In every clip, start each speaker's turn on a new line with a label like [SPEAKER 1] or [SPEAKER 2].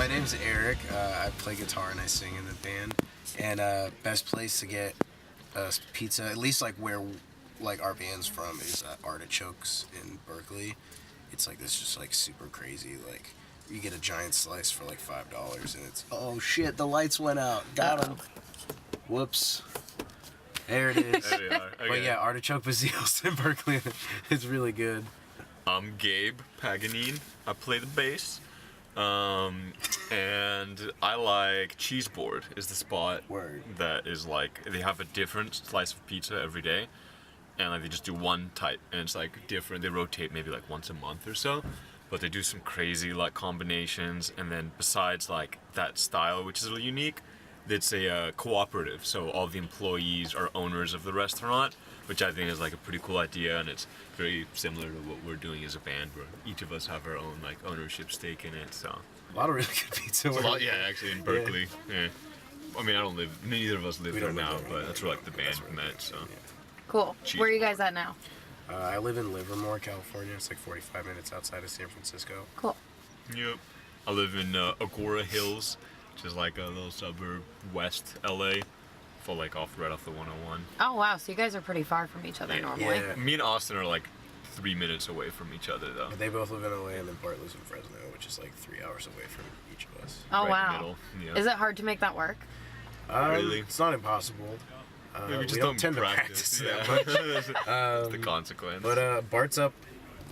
[SPEAKER 1] my name's Eric. I play guitar and I sing in the band. And best place to get pizza, at least like where like our band's from, is Artichokes in Berkeley. It's like this, just like super crazy. Like you get a giant slice for like $5, and it's oh shit, the lights went out. Got them. Whoops. There it is.
[SPEAKER 2] There we are. Okay.
[SPEAKER 1] But yeah, Artichoke Bazios in Berkeley. It's really good.
[SPEAKER 2] I'm Gabe Paganine. I play the bass. And I like Cheeseboard is the spot
[SPEAKER 1] Word.
[SPEAKER 2] that is like, they have a different slice of pizza every day. And like they just do one type and it's like different. They rotate maybe like once a month or so. But they do some crazy like combinations. And then besides like that style, which is really unique, it's a cooperative. So all the employees are owners of the restaurant, which I think is like a pretty cool idea, and it's very similar to what we're doing as a band, where each of us have our own like ownership stake in it. So
[SPEAKER 1] A lot of really good pizza.
[SPEAKER 2] it's a lot, yeah, actually in Berkeley. Yeah. I mean, neither of us live
[SPEAKER 1] We
[SPEAKER 2] there
[SPEAKER 1] don't live
[SPEAKER 2] now,
[SPEAKER 1] there
[SPEAKER 2] but
[SPEAKER 1] anymore.
[SPEAKER 2] that's where like the band
[SPEAKER 1] That's where
[SPEAKER 2] met. So
[SPEAKER 3] Cool.
[SPEAKER 2] Cheese.
[SPEAKER 3] Where are you guys at now?
[SPEAKER 1] I live in Livermore, California. It's like 45 minutes outside of San Francisco.
[SPEAKER 3] Cool.
[SPEAKER 2] yep, I live in Agora Hills, which is like a little suburb west LA, right off the 101.
[SPEAKER 3] Oh wow, so you guys are pretty far from each other
[SPEAKER 2] Yeah.
[SPEAKER 3] normally.
[SPEAKER 1] Yeah.
[SPEAKER 2] Me and Austin are like 3 minutes away from each other though.
[SPEAKER 1] But they both live in LA, and then Bart lives in Fresno, which is like 3 hours away from each of us.
[SPEAKER 3] Oh
[SPEAKER 2] Right in the
[SPEAKER 3] wow.
[SPEAKER 2] middle, yeah.
[SPEAKER 3] Is it hard to make that work?
[SPEAKER 2] Really?
[SPEAKER 1] It's not impossible.
[SPEAKER 2] Yeah,
[SPEAKER 1] we don't tend to practice that much.
[SPEAKER 2] That's the consequence.
[SPEAKER 1] But Bart's up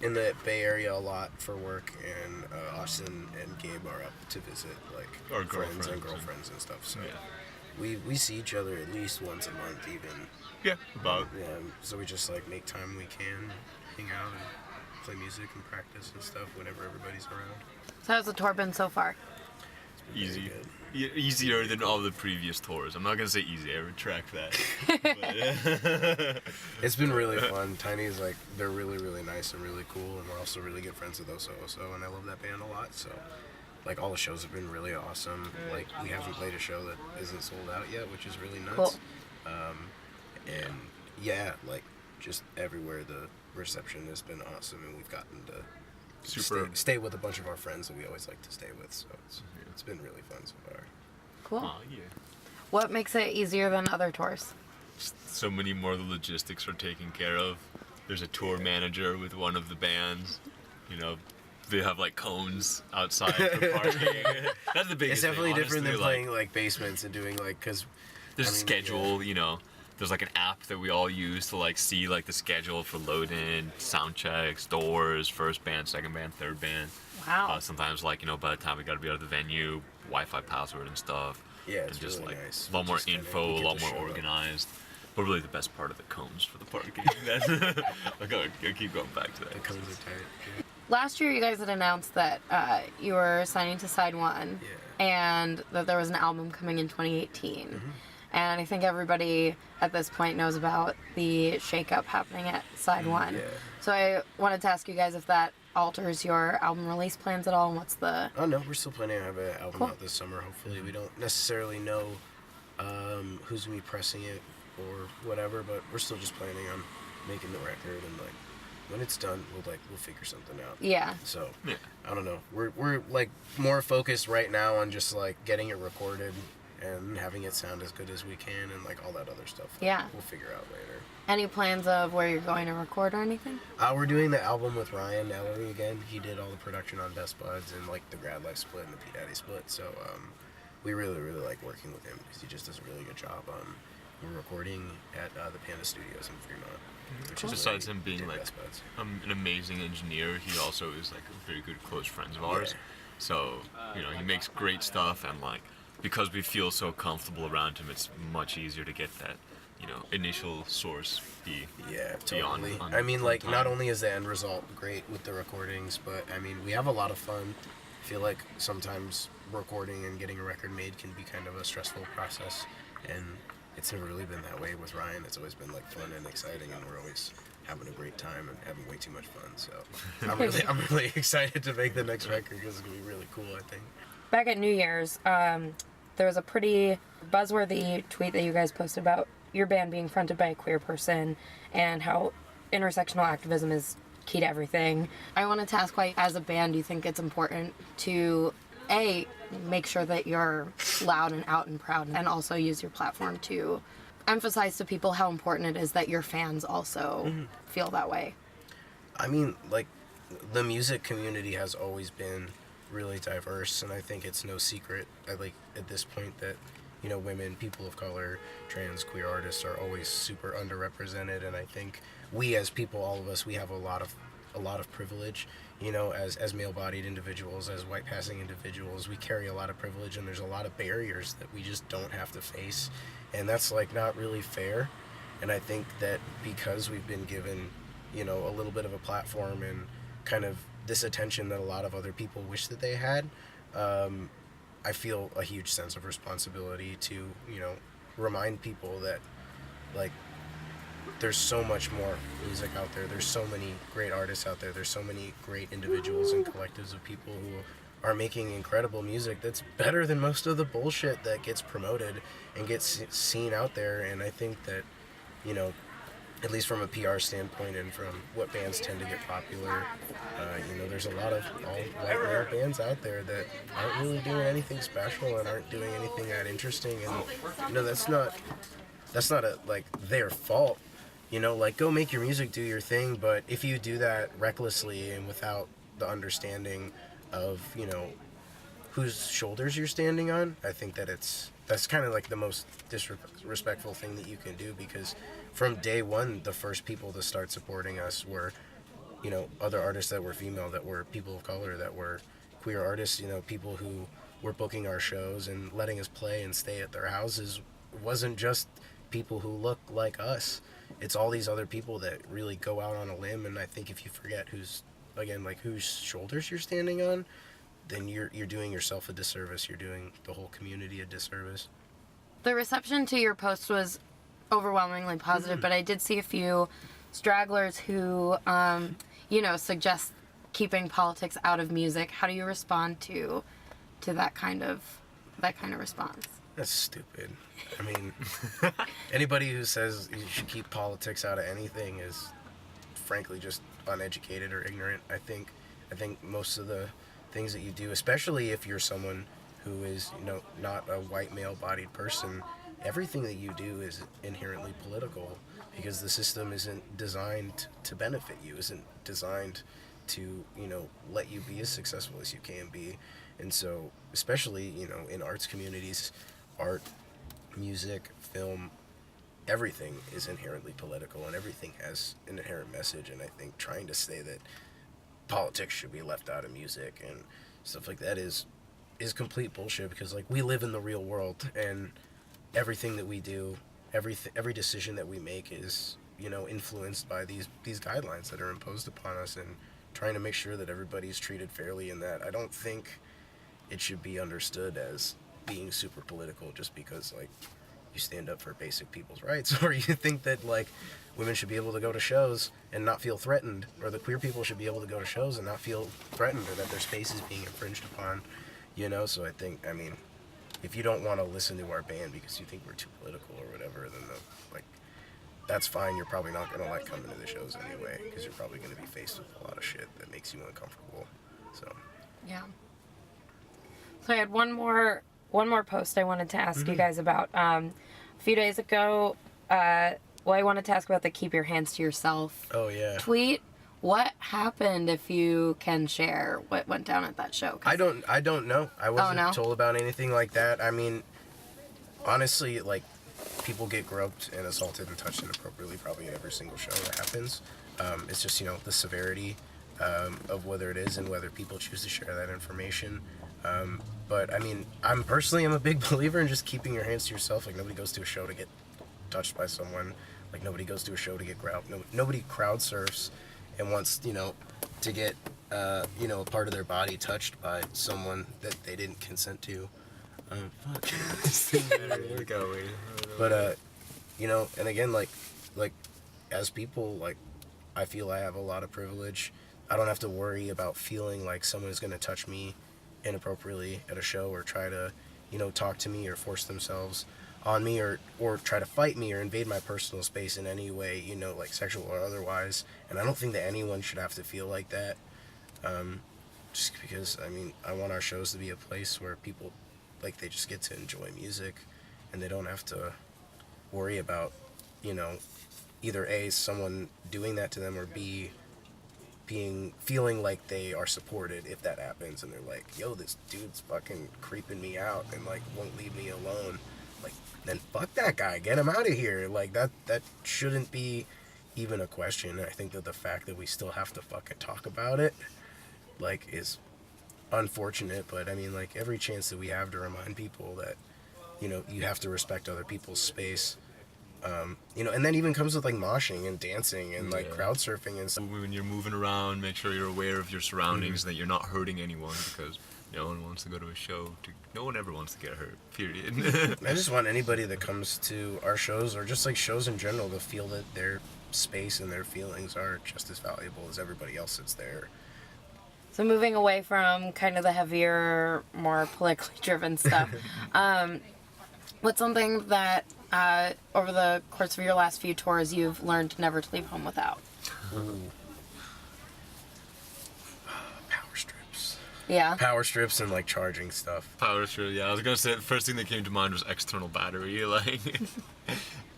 [SPEAKER 1] in the Bay Area a lot for work, and Austin and Gabe are up to visit like
[SPEAKER 2] Our
[SPEAKER 1] friends and
[SPEAKER 2] girlfriends.
[SPEAKER 1] girlfriends and stuff. So
[SPEAKER 2] Yeah.
[SPEAKER 1] we see each other at least once a month, even.
[SPEAKER 2] Yeah, about.
[SPEAKER 1] Yeah, so we just like make time we can, hang out and play music and practice and stuff whenever everybody's around.
[SPEAKER 3] So how's the tour been so far?
[SPEAKER 2] Easy.
[SPEAKER 1] good.
[SPEAKER 2] Easier than all the previous tours. I'm not gonna say easy. I retract that.
[SPEAKER 1] It's been really fun. Tiny's like, they're really, really nice and really cool, and we're also really good friends with Oso Oso, and I love that band a lot. So, like, all the shows have been really awesome. Like, we haven't played a show that isn't sold out yet, which is really nuts.
[SPEAKER 3] Cool.
[SPEAKER 1] And yeah, like, just everywhere the reception has been awesome, and we've gotten to stay with a bunch of our friends that we always like to stay with. So it's been really fun so far.
[SPEAKER 3] Cool.
[SPEAKER 2] Aw, yeah.
[SPEAKER 3] What makes it easier than other tours?
[SPEAKER 2] So many more of the logistics are taken care of. There's a tour manager with one of the bands. You know, they have like cones outside for parking. That's the biggest
[SPEAKER 1] It's definitely
[SPEAKER 2] thing,
[SPEAKER 1] different than
[SPEAKER 2] honestly,
[SPEAKER 1] playing like basements and doing like, because
[SPEAKER 2] There's a schedule, you know. There's like an app that we all use to like see like the schedule for load-in, sound checks, doors, first band, second band, third band.
[SPEAKER 3] Wow.
[SPEAKER 2] Sometimes like, you know, by the time we gotta be out of the venue, Wi-Fi password and stuff.
[SPEAKER 1] Yeah, it's
[SPEAKER 2] and just
[SPEAKER 1] really
[SPEAKER 2] like
[SPEAKER 1] nice.
[SPEAKER 2] a lot more
[SPEAKER 1] Just kinda
[SPEAKER 2] info, a
[SPEAKER 1] get
[SPEAKER 2] lot
[SPEAKER 1] to
[SPEAKER 2] more
[SPEAKER 1] show up.
[SPEAKER 2] organized. But really the best part of the cones for the parking. I gotta keep going back to that.
[SPEAKER 1] The cones are tight. Yeah.
[SPEAKER 3] Last year you guys had announced that you were signing to Side One and that there was an album coming in 2018. And I think everybody at this point knows about the shakeup happening at Side One.
[SPEAKER 1] Yeah.
[SPEAKER 3] So I wanted to ask you guys if that alters your album release plans at all, and what's the...
[SPEAKER 1] Oh no, we're still planning to have an album
[SPEAKER 3] Cool.
[SPEAKER 1] out this summer. Hopefully, we don't necessarily know who's gonna be pressing it or whatever, but we're still just planning on making the record, and like when it's done, we'll figure something out.
[SPEAKER 3] Yeah.
[SPEAKER 1] So
[SPEAKER 2] Yeah.
[SPEAKER 1] I don't know. We're like more focused right now on just like getting it recorded and having it sound as good as we can, and like all that other stuff.
[SPEAKER 3] Yeah.
[SPEAKER 1] We'll figure out later.
[SPEAKER 3] Any plans of where you're going to record or anything?
[SPEAKER 1] We're doing the album with Ryan Ellery again. He did all the production on Best Buds and like the Grad Life split and the P Daddy split. So we really, really like working with him because he just does a really good job. We're recording at the Panda Studios in Fremont. Which is
[SPEAKER 2] Besides
[SPEAKER 1] where
[SPEAKER 2] him
[SPEAKER 1] we
[SPEAKER 2] being
[SPEAKER 1] did
[SPEAKER 2] like
[SPEAKER 1] Best Buds.
[SPEAKER 2] an amazing engineer, he also is like a very good close friend of ours.
[SPEAKER 1] Yeah.
[SPEAKER 2] So, you know, he makes great stuff, and like because we feel so comfortable around him, it's much easier to get that, you know, initial source
[SPEAKER 1] Yeah,
[SPEAKER 2] beyond
[SPEAKER 1] totally.
[SPEAKER 2] on
[SPEAKER 1] I mean, like,
[SPEAKER 2] time.
[SPEAKER 1] not only is the end result great with the recordings, but I mean, we have a lot of fun. I feel like sometimes recording and getting a record made can be kind of a stressful process, and it's never really been that way with Ryan. It's always been like fun and exciting, and we're always having a great time and having way too much fun. So I'm really excited to make the next record because it's gonna be really cool, I think.
[SPEAKER 3] Back at New Year's, there was a pretty buzzworthy tweet that you guys posted about your band being fronted by a queer person and how intersectional activism is key to everything. I wanted to ask why, as a band, do you think it's important to make sure that you're loud and out and proud, and also use your platform to emphasize to people how important it is that your fans also feel that way.
[SPEAKER 1] I mean, like, the music community has always been really diverse, and I think it's no secret, at this point, that, women, people of color, trans, queer artists are always super underrepresented, and I think we as people, all of us, we have a lot of privilege, as male-bodied individuals, as white-passing individuals, we carry a lot of privilege, and there's a lot of barriers that we just don't have to face, and that's, like, not really fair, and I think that because we've been given, a little bit of a platform and kind of this attention that a lot of other people wish that they had, I feel a huge sense of responsibility to, remind people that, like, there's so much more music out there. There's so many great artists out there. There's so many great individuals and collectives of people who are making incredible music that's better than most of the bullshit that gets promoted and gets seen out there. And I think that, at least from a PR standpoint and from what bands tend to get popular, there's a lot of all-white male bands out there that aren't really doing anything special and aren't doing anything that interesting. And, that's not their fault. Go make your music, do your thing, but if you do that recklessly and without the understanding of, whose shoulders you're standing on, I think that that's kind of like the most disrespectful thing that you can do, because from day one, the first people to start supporting us were, other artists that were female, that were people of color, that were queer artists, people who were booking our shows and letting us play and stay at their houses. It wasn't just people who look like us. It's all these other people that really go out on a limb, and I think if you forget whose shoulders you're standing on, then you're doing yourself a disservice. You're doing the whole community a disservice.
[SPEAKER 3] The reception to your post was overwhelmingly positive, but I did see a few stragglers who, suggest keeping politics out of music. How do you respond to that kind of response?
[SPEAKER 1] That's stupid. I mean, anybody who says you should keep politics out of anything is, frankly, just uneducated or ignorant. I think most of the things that you do, especially if you're someone who is, not a white male-bodied person, everything that you do is inherently political, because the system isn't designed to benefit you, isn't designed to, let you be as successful as you can be. And so, especially, in arts communities, art, music, film, everything is inherently political, and everything has an inherent message. And I think trying to say that politics should be left out of music and stuff like that is complete bullshit, because, like, we live in the real world, and everything that we do, every decision that we make is, influenced by these guidelines that are imposed upon us, and trying to make sure that everybody's treated fairly in that. I don't think it should be understood as being super political just because, like, you stand up for basic people's rights, or you think that, like, women should be able to go to shows and not feel threatened, or the queer people should be able to go to shows and not feel threatened, or that their space is being infringed upon, So I think, I mean, if you don't want to listen to our band because you think we're too political or whatever, then, that's fine. You're probably not going to like coming to the shows anyway, because you're probably going to be faced with a lot of shit that makes you uncomfortable, so.
[SPEAKER 3] Yeah. So I had one more post I wanted to ask you guys about. A few days ago, I wanted to ask about the keep your hands to yourself tweet. What happened, if you can share what went down at that show?
[SPEAKER 1] I don't know. I wasn't told about anything like that. I mean, honestly, like, people get groped and assaulted and touched inappropriately probably at every single show that happens. It's just, the severity of whether it is and whether people choose to share that information. But I mean, I'm a big believer in just keeping your hands to yourself. Like, nobody goes to a show to get touched by someone. Like, nobody goes to a show to get nobody crowd surfs and wants, to get, a part of their body touched by someone that they didn't consent to. But, and again, like, as people, like, I feel I have a lot of privilege. I don't have to worry about feeling like someone is going to touch me inappropriately at a show, or try to, talk to me or force themselves on me, or try to fight me or invade my personal space in any way, like sexual or otherwise. And I don't think that anyone should have to feel like that. just because I mean I want our shows to be a place where people like they just get to enjoy music, and they don't have to worry about, you know, either A, someone doing that to them, or B, feeling like they are supported if that happens, and they're like, yo, this dude's fucking creeping me out and like won't leave me alone. Like, then fuck that guy, get him out of here. Like that shouldn't be even a question. I think that the fact that we still have to fucking talk about it, like, is unfortunate. But I mean, like, every chance that we have to remind people that, you know, you have to respect other people's space. You know, and that even comes with like moshing and dancing and like crowd surfing and stuff.
[SPEAKER 2] When you're moving around, make sure you're aware of your surroundings, that you're not hurting anyone, because no one wants to go to a show. No one ever wants to get hurt, period.
[SPEAKER 1] I just want anybody that comes to our shows, or just like shows in general, to feel that their space and their feelings are just as valuable as everybody else that's there.
[SPEAKER 3] So moving away from kind of the heavier, more politically driven stuff, what's something that over the course of your last few tours you've learned never to leave home without?
[SPEAKER 1] Ooh. Power strips.
[SPEAKER 3] Yeah.
[SPEAKER 1] Power strips and like charging stuff.
[SPEAKER 2] Power strip, yeah. I was gonna say the first thing that came to mind was external battery, like.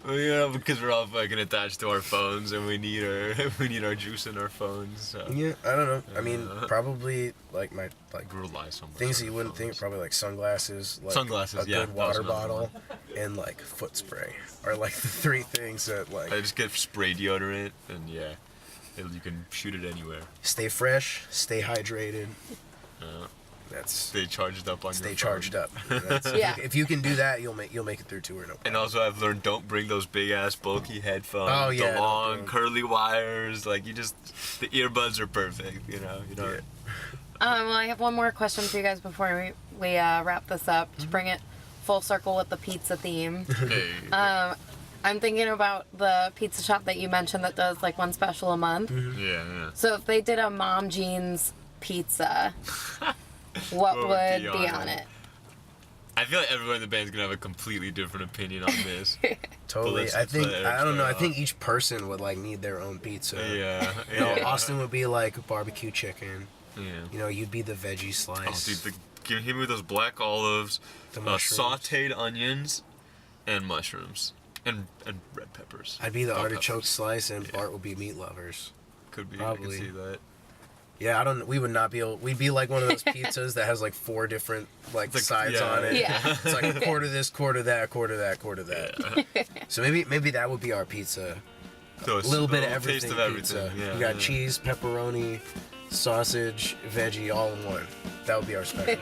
[SPEAKER 2] Well, yeah, because we're all fucking attached to our phones, and we need our juice in our phones. So.
[SPEAKER 1] Yeah, I don't know. I mean, probably like my
[SPEAKER 2] Rely so much
[SPEAKER 1] things
[SPEAKER 2] on
[SPEAKER 1] that you
[SPEAKER 2] our
[SPEAKER 1] wouldn't think,
[SPEAKER 2] phones.
[SPEAKER 1] probably like sunglasses, like
[SPEAKER 2] Sunglasses,
[SPEAKER 1] a
[SPEAKER 2] yeah,
[SPEAKER 1] good
[SPEAKER 2] that was
[SPEAKER 1] water
[SPEAKER 2] another
[SPEAKER 1] bottle, and like foot spray are like the three things that like
[SPEAKER 2] I just get spray deodorant, and yeah, you can shoot it anywhere.
[SPEAKER 1] stay fresh, stay hydrated. That's
[SPEAKER 2] Stay charged up on
[SPEAKER 1] stay
[SPEAKER 2] your
[SPEAKER 1] charged
[SPEAKER 2] phone.
[SPEAKER 1] up. That's,
[SPEAKER 3] Yeah.
[SPEAKER 1] If you can do that, you'll make it through tour. No problem.
[SPEAKER 2] And also, I've learned, don't bring those big ass bulky headphones.
[SPEAKER 1] Oh, yeah,
[SPEAKER 2] the long
[SPEAKER 1] don't.
[SPEAKER 2] curly wires. Like the earbuds are perfect. You know.
[SPEAKER 1] Yeah.
[SPEAKER 3] Well, I have one more question for you guys before we wrap this up, to bring it full circle with the pizza theme.
[SPEAKER 2] Hey.
[SPEAKER 3] I'm thinking about the pizza shop that you mentioned that does like one special a month.
[SPEAKER 2] Yeah.
[SPEAKER 3] So if they did a Mom Jean's pizza, what would be on it?
[SPEAKER 2] I feel like everyone in the band's gonna have a completely different opinion on this.
[SPEAKER 1] Totally.
[SPEAKER 2] let's
[SPEAKER 1] I think
[SPEAKER 2] let Eric
[SPEAKER 1] I don't know. I
[SPEAKER 2] start
[SPEAKER 1] think
[SPEAKER 2] off.
[SPEAKER 1] each person would like need their own pizza.
[SPEAKER 2] Yeah.
[SPEAKER 1] You know,
[SPEAKER 2] Yeah.
[SPEAKER 1] Austin would be like barbecue chicken.
[SPEAKER 2] Yeah.
[SPEAKER 1] You know, you'd be the veggie
[SPEAKER 2] Oh,
[SPEAKER 1] slice.
[SPEAKER 2] dude, hit me with those black olives,
[SPEAKER 1] The mushrooms.
[SPEAKER 2] sautéed onions, and mushrooms, and red peppers.
[SPEAKER 1] I'd be the
[SPEAKER 2] Bell
[SPEAKER 1] artichoke
[SPEAKER 2] peppers.
[SPEAKER 1] slice, and Bart would be meat lovers.
[SPEAKER 2] Could be.
[SPEAKER 1] Probably.
[SPEAKER 2] I can see that.
[SPEAKER 1] Yeah, I don't. We would not be able. We'd be like one of those pizzas that has like 4 different like
[SPEAKER 2] It's
[SPEAKER 1] sides
[SPEAKER 2] yeah.
[SPEAKER 1] on it.
[SPEAKER 3] Yeah.
[SPEAKER 1] It's like a quarter this, quarter that, quarter that, quarter that. So maybe that would be our pizza.
[SPEAKER 2] So
[SPEAKER 1] A little bit of
[SPEAKER 2] taste
[SPEAKER 1] everything.
[SPEAKER 2] of everything.
[SPEAKER 1] Pizza.
[SPEAKER 2] Yeah.
[SPEAKER 1] You got cheese, pepperoni, sausage, veggie, all in one. That would be our special.